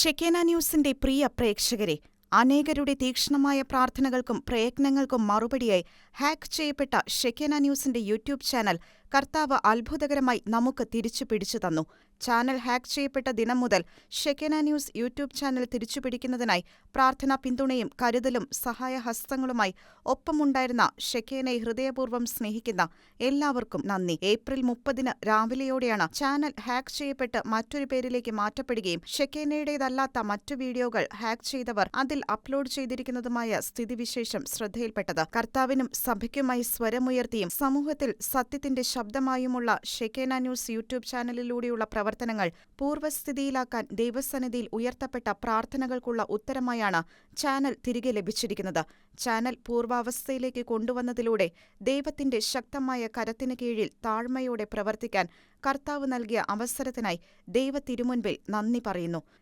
ഷെക്കേന ന്യൂസിന്റെ പ്രിയ പ്രേക്ഷകരെ, അനേകരുടെ തീക്ഷ്ണമായ പ്രാർത്ഥനകൾക്കും പ്രയത്നങ്ങൾക്കും മറുപടിയായി ഹാക്ക് ചെയ്യപ്പെട്ട ഷെക്കേന ന്യൂസിന്റെ യൂട്യൂബ് ചാനൽ കർത്താവ് അത്ഭുതകരമായി നമുക്ക് തിരിച്ചു പിടിച്ചുതന്നു. ചാനൽ ഹാക്ക് ചെയ്യപ്പെട്ട ദിനം മുതൽ ഷെക്കേന ന്യൂസ് യൂട്യൂബ് ചാനൽ തിരിച്ചുപിടിക്കുന്നതിനായി പ്രാർത്ഥനാ പിന്തുണയും കരുതലും സഹായഹസ്തങ്ങളുമായി ഒപ്പമുണ്ടായിരുന്ന ഷെക്കേനയെ ഹൃദയപൂർവ്വം സ്നേഹിക്കുന്ന എല്ലാവർക്കും നന്ദി. ഏപ്രിൽ 30 രാവിലെയോടെയാണ് ചാനൽ ഹാക്ക് ചെയ്യപ്പെട്ട് മറ്റൊരു പേരിലേക്ക് മാറ്റപ്പെടുകയും ഷെക്കേനയുടേതല്ലാത്ത മറ്റു വീഡിയോകൾ ഹാക്ക് ചെയ്തവർ അതിൽ അപ്ലോഡ് ചെയ്തിരിക്കുന്നതുമായ സ്ഥിതിവിശേഷം ശ്രദ്ധയിൽപ്പെട്ടത്. കർത്താവിനും സഭയ്ക്കുമായി സ്വരമുയർത്തിയും സമൂഹത്തിൽ സത്യത്തിന്റെ ശബ്ദമായുമുള്ള ഷെക്കേന ന്യൂസ് യൂട്യൂബ് ചാനലിലൂടെയുള്ള പ്രവർത്തനങ്ങൾ പൂർവ്വസ്ഥിതിയിലാക്കാൻ ദൈവസന്നിധിയിൽ ഉയർത്തപ്പെട്ട പ്രാർത്ഥനകൾക്കുള്ള ഉത്തരമായാണ് ചാനൽ തിരികെ ലഭിച്ചിരിക്കുന്നത്. ചാനൽ പൂർവാവസ്ഥയിലേക്ക് കൊണ്ടുവന്നതിലൂടെ ദൈവത്തിന്റെ ശക്തമായ കരത്തിനു കീഴിൽ താഴ്മയോടെ പ്രവർത്തിക്കാൻ കർത്താവ് നൽകിയ അവസരത്തിനായി ദൈവത്തിരുമുൻപിൽ നന്ദി പറയുന്നു.